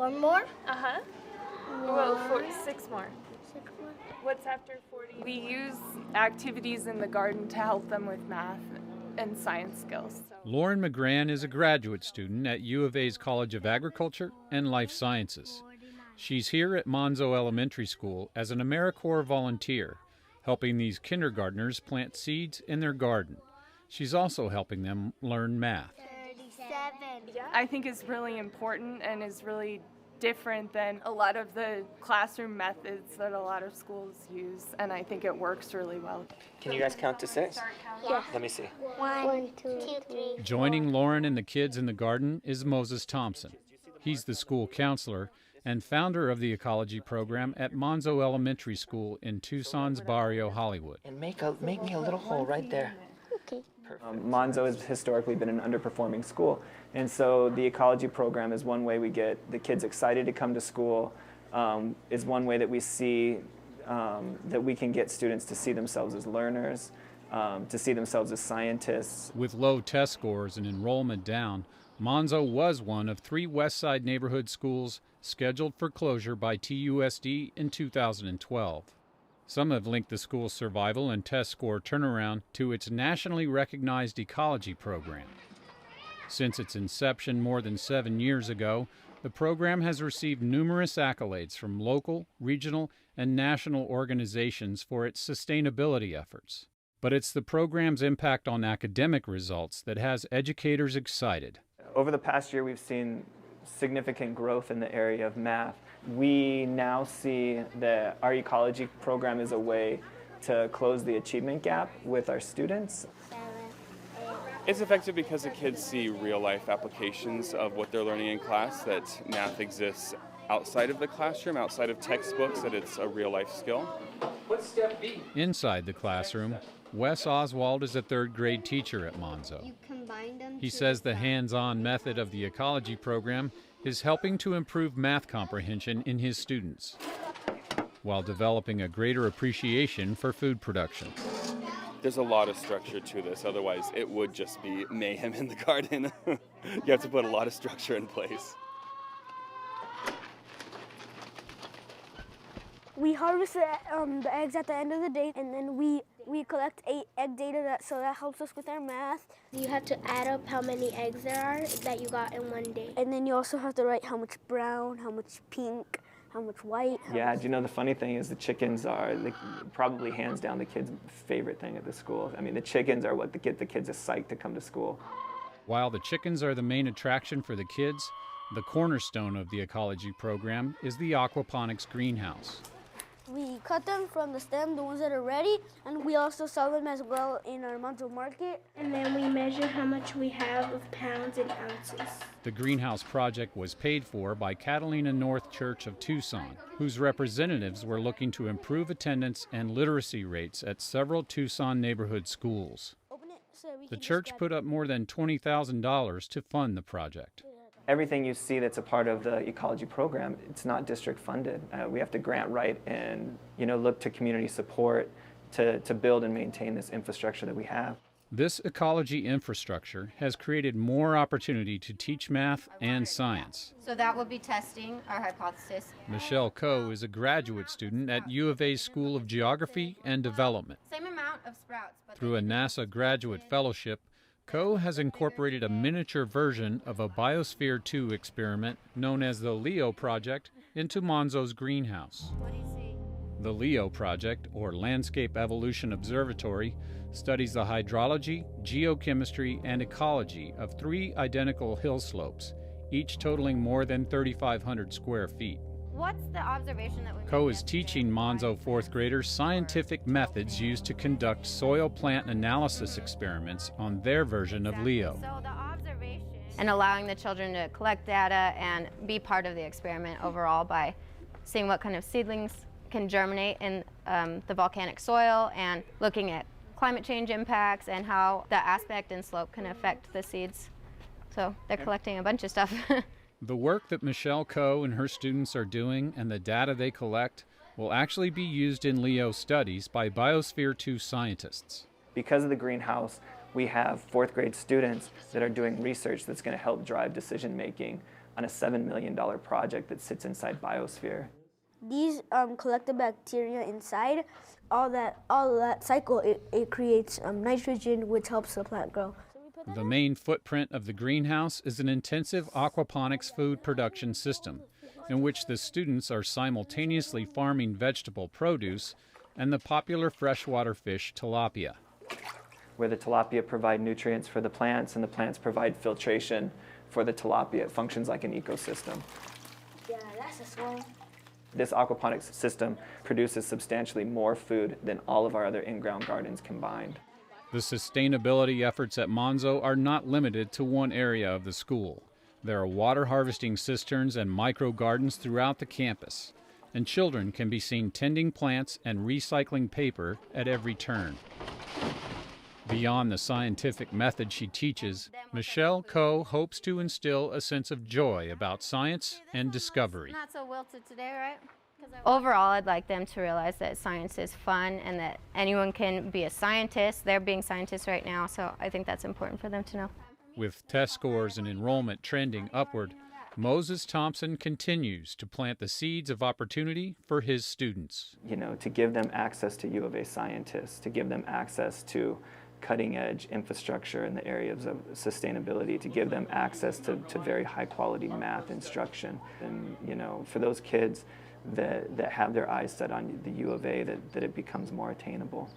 One more? Uh-huh. Well, 6 more. 6 more? What's after 40? We use activities in the garden to help them with math and science skills. Lauren McGran is a graduate student at U of A's College of Agriculture and Life Sciences. She's here at Monzo Elementary School as an AmeriCorps volunteer, helping these kindergartners plant seeds in their garden. She's also helping them learn math. 37. I think is really important and is really different than a lot of the classroom methods that a lot of schools use, and I think it works really well. Can you guys count to 6? Yeah. Let me see. 1, 2, 3. Joining Lauren and the kids in the garden is Moses Thompson. He's the school counselor and founder of the ecology program at Monzo Elementary School in Tucson's Barrio Hollywood. And make me a little hole right there. Okay. Monzo has historically been an underperforming school, and so the ecology program is one way we get the kids excited to come to school, is one way that we see that we can get students to see themselves as learners, to see themselves as scientists. With low test scores and enrollment down, Monzo was one of 3 West Side neighborhood schools scheduled for closure by TUSD in 2012. Some have linked the school's survival and test score turnaround to its Nationally Recognized Ecology Program. Since its inception more than 7 years ago, the program has received numerous accolades from local, regional, and national organizations for its sustainability efforts. But it's the program's impact on academic results that has educators excited. Over the past year, we've seen significant growth in the area of math. We now see that our ecology program is a way to close the achievement gap with our students. It's effective because the kids see real-life applications of what they're learning in class, that math exists outside of the classroom, outside of textbooks, that it's a real-life skill. What's step B? Inside the classroom, Wes Oswald is a 3rd grade teacher at Monzo. He says the hands-on method of the ecology program is helping to improve math comprehension in his students, while developing a greater appreciation for food production. There's a lot of structure to this, otherwise it would just be mayhem in the garden. You have to put a lot of structure in place. We harvest the eggs at the end of the day, and then we collect egg data, so that helps us with our math. You have to add up how many eggs there are that you got in one day. And then you also have to write how much brown, how much pink, how much white. Yeah, do you know the funny thing is the chickens are probably hands down the kids' favorite thing at the school. I mean, the chickens are what get the kids psyched to come to school. While the chickens are the main attraction for the kids, the cornerstone of the ecology program is the aquaponics greenhouse. We cut them from the stem, the ones that are ready, and we also sell them as well in our Monzo market. And then we measure how much we have of pounds and ounces. The greenhouse project was paid for by Catalina North Church of Tucson, whose representatives were looking to improve attendance and literacy rates at several Tucson neighborhood schools. The church put up more than $20,000 to fund the project. Everything you see that's a part of the ecology program, it's not district funded. We have to grant write and look to community support to build and maintain this infrastructure that we have. This ecology infrastructure has created more opportunity to teach math and science. So that will be testing our hypothesis. Michelle Coe is a graduate student at U of A's School of Geography and Development. Same amount of sprouts. But through a NASA graduate fellowship, Coe has incorporated a miniature version of a Biosphere 2 experiment known as the LEO Project into Monzo's greenhouse. The LEO Project, or Landscape Evolution Observatory, studies the hydrology, geochemistry, and ecology of 3 identical hill slopes, each totaling more than 3,500 square feet. What's the observation that we Coe is teaching Monzo 4th graders scientific methods used to conduct soil plant analysis experiments on their version of LEO. So the observation and allowing the children to collect data and be part of the experiment overall by seeing what kind of seedlings can germinate in the volcanic soil and looking at climate change impacts and how the aspect and slope can affect the seeds. So they're collecting a bunch of stuff. The work that Michelle Coe and her students are doing and the data they collect will actually be used in LEO studies by Biosphere 2 scientists. Because of the greenhouse, we have 4th grade students that are doing research that's going to help drive decision making on a $7 million project that sits inside Biosphere. These collect the bacteria inside. All that cycle, it creates nitrogen, which helps the plant grow. The main footprint of the greenhouse is an intensive aquaponics food production system in which the students are simultaneously farming vegetable produce and the popular freshwater fish tilapia. Where the tilapia provide nutrients for the plants and the plants provide filtration for the tilapia. It functions like an ecosystem. Yeah, that's a swamp. This aquaponics system produces substantially more food than all of our other in-ground gardens combined. The sustainability efforts at Monzo are not limited to one area of the school. There are water harvesting cisterns and micro gardens throughout the campus, and children can be seen tending plants and recycling paper at every turn. Beyond the scientific method she teaches, Michelle Coe hopes to instill a sense of joy about science and discovery. Not so wilted today, right? Overall, I'd like them to realize that science is fun and that anyone can be a scientist. They're being scientists right now, so I think that's important for them to know. With test scores and enrollment trending upward, Moses Thompson continues to plant the seeds of opportunity for his students. You know, to give them access to U of A scientists, to give them access to cutting-edge infrastructure in the areas of sustainability, to give them access to very high-quality math instruction. And, you know, for those kids that have their eyes set on the U of A, that it becomes more attainable.